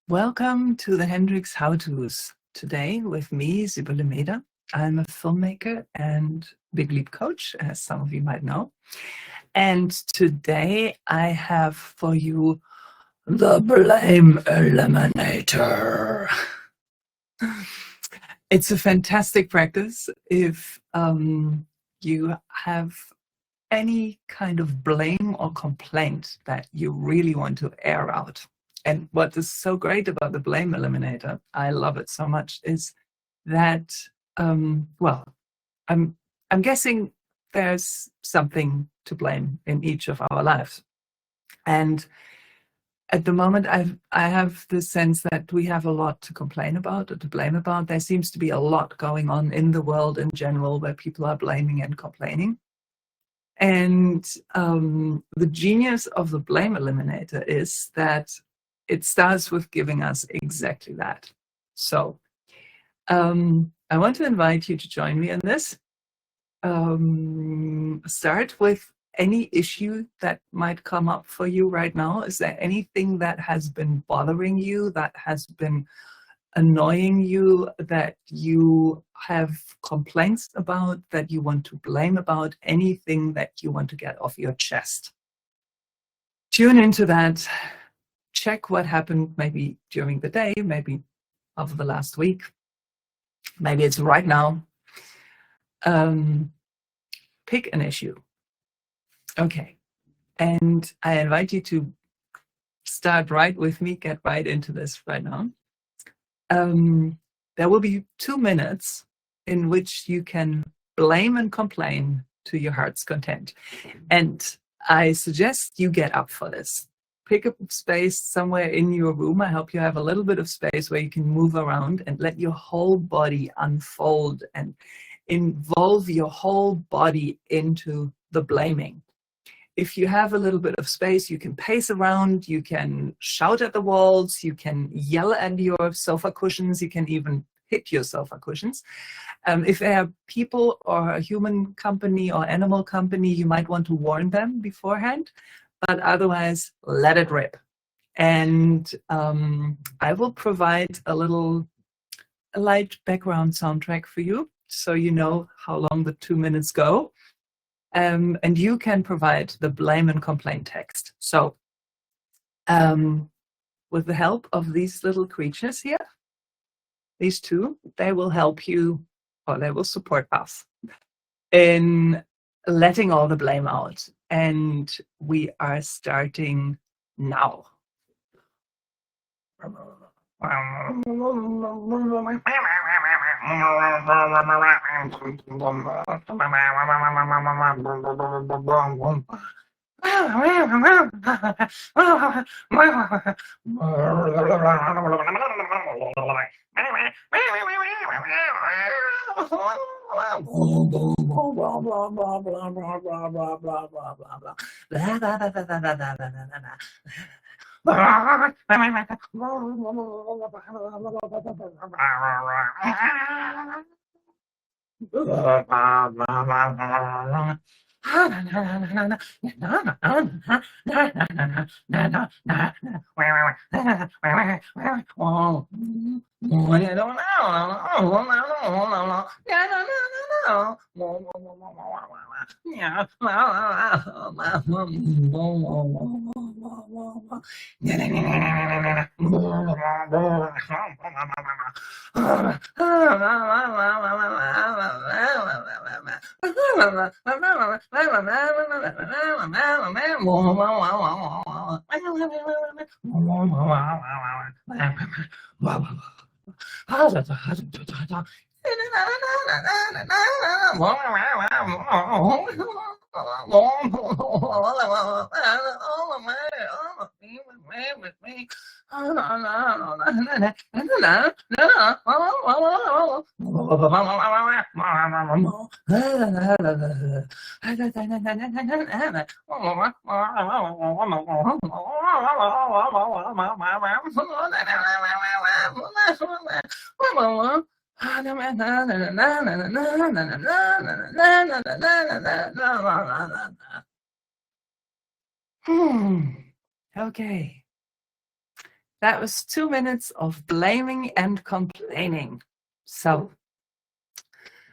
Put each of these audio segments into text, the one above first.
Welcome to the Hendricks How-Tos. Today with me, Sibylle Meder. I'm a filmmaker and big leap coach, as some of you might know. And today I have for you the blame eliminator. It's a fantastic practice if you have any kind of blame or complaint that you really want to air out. And what is so great about the blame eliminator, I love it so much, is that, well, I'm guessing there's something to blame in each of our lives. And at the moment, I have the sense that we have a lot to complain about or to blame about. There seems to be a lot going on in the world in general where people are blaming and complaining. And the genius of the blame eliminator is that it starts with giving us exactly that. So I want to invite you to join me in this. Start with any issue that might come up for you right now. Is there anything that has been bothering you, that has been annoying you, that you have complaints about, that you want to blame about, anything that you want to get off your chest? Tune into that. Check what happened maybe during the day, maybe over the last week. Maybe it's right now. Pick an issue. Okay. And I invite you to start right with me, get right into this right now. There will be 2 minutes in which you can blame and complain to your heart's content. And I suggest you get up for this. Pick a space somewhere in your room. I hope you have a little bit of space where you can move around and let your whole body unfold and involve your whole body into the blaming. If you have a little bit of space, you can pace around, you can shout at the walls, you can yell at your sofa cushions, you can even hit your sofa cushions. If there are people or a human company or animal company, you might want to warn them beforehand. But otherwise, let it rip. And I will provide a light background soundtrack for you, so you know how long the 2 minutes go. And you can provide the blame and complaint text. So with the help of these little creatures here, these two, they will help you, or they will support us in letting all the blame out. And we are starting now. Okay. That was 2 minutes of blaming and complaining. So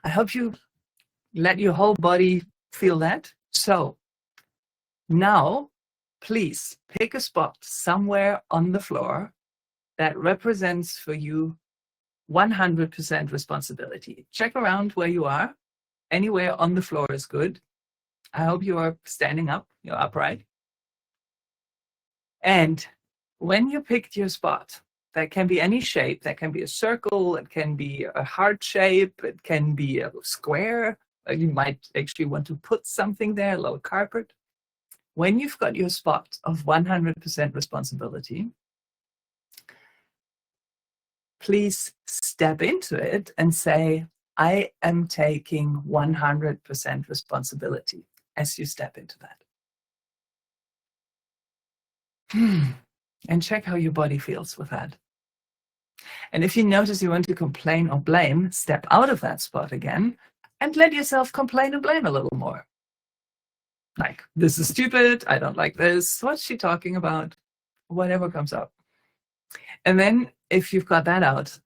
I hope you let your whole body feel that. So now, please pick a spot somewhere on the floor that represents for you 100% responsibility. Check around where you are. Anywhere on the floor is good. I hope you are standing up, you're upright. And when you picked your spot, that can be any shape. That can be a circle, it can be a heart shape, it can be a square. You might actually want to put something there, a little carpet. When you've got your spot of 100% responsibility, please step into it and say, I am taking 100% responsibility as you step into that. And check how your body feels with that. And if you notice you want to complain or blame, step out of that spot again and let yourself complain and blame a little more. Like, this is stupid, I don't like this, what's she talking about? Whatever comes up. And then if you've got that out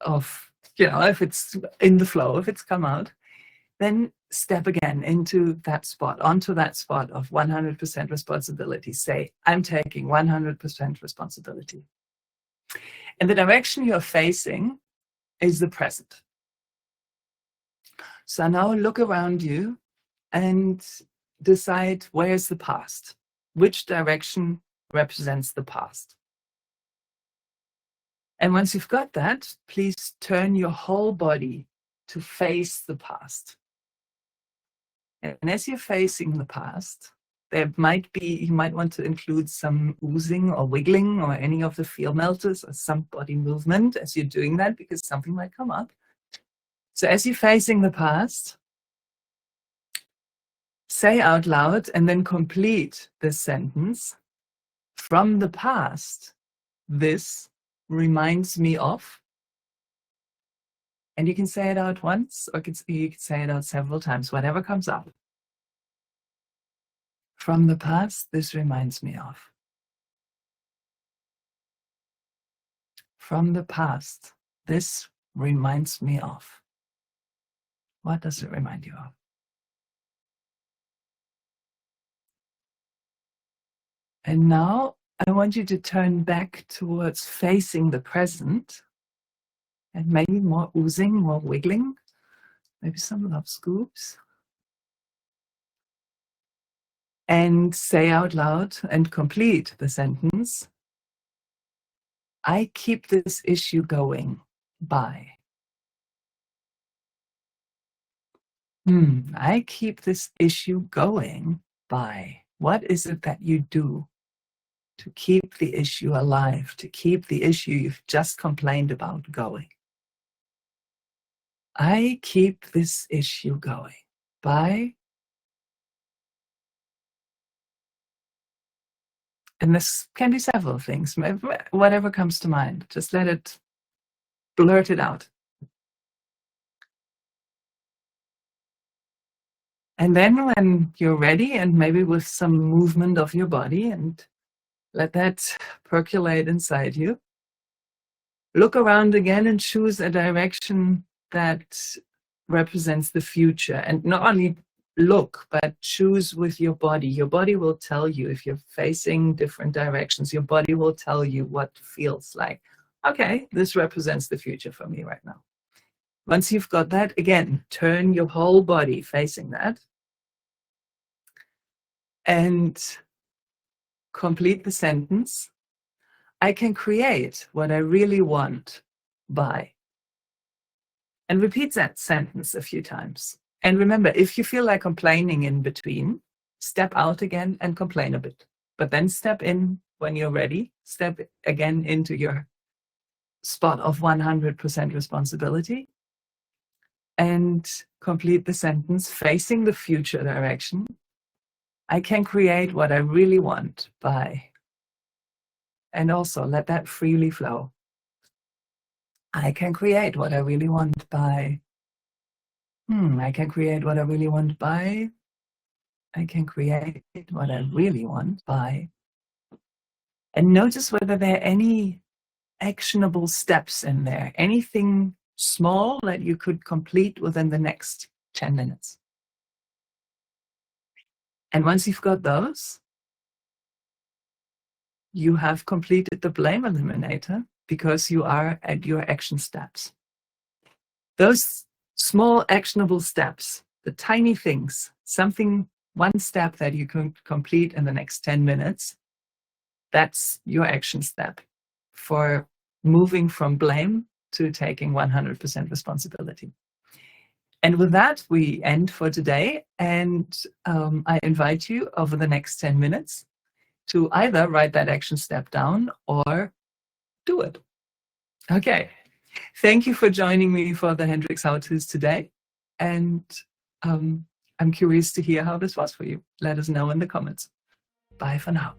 of, if it's in the flow, if it's come out, then step again into that spot, onto that spot of 100% responsibility. Say, I'm taking 100% responsibility. And the direction you're facing is the present. So now look around you and decide, where's the past? Which direction represents the past? And once you've got that, please turn your whole body to face the past. And as you're facing the past, you might want to include some oozing or wiggling or any of the feel melters or some body movement as you're doing that, because something might come up. So as you're facing the past, say out loud and then complete this sentence. From the past, this reminds me of. And you can say it out once, or you can say it out several times, whatever comes up. From the past, this reminds me of. From the past, this reminds me of. What does it remind you of? And now I want you to turn back towards facing the present, and maybe more oozing, more wiggling, maybe some love scoops. And say out loud and complete the sentence, I keep this issue going by. I keep this issue going by. What is it that you do to keep the issue alive, to keep the issue you've just complained about going? I keep this issue going by. And this can be several things, whatever comes to mind. Just blurt it out. And then when you're ready, and maybe with some movement of your body, and let that percolate inside you, look around again and choose a direction that represents the future. And not only look, but choose with your body. Your body will tell you if you're facing different directions. Your body will tell you what feels like. Okay, this represents the future for me right now. Once you've got that, again, turn your whole body facing that and complete the sentence. I can create what I really want by. And repeat that sentence a few times. And remember, if you feel like complaining in between, step out again and complain a bit. But then step in when you're ready. Step again into your spot of 100% responsibility. And complete the sentence facing the future direction. I can create what I really want by. And also let that freely flow. I can create what I really want by. I can create what I really want by. I can create what I really want by. And notice whether there are any actionable steps in there, anything small that you could complete within the next 10 minutes. And once you've got those, you have completed the blame eliminator because you are at your action steps. Those small actionable steps, the tiny things, one step that you can complete in the next 10 minutes, that's your action step for moving from blame to taking 100% responsibility. And with that, we end for today. And I invite you over the next 10 minutes to either write that action step down or do it. Okay. Thank you for joining me for the Hendricks How-Tos today. And I'm curious to hear how this was for you. Let us know in the comments. Bye for now.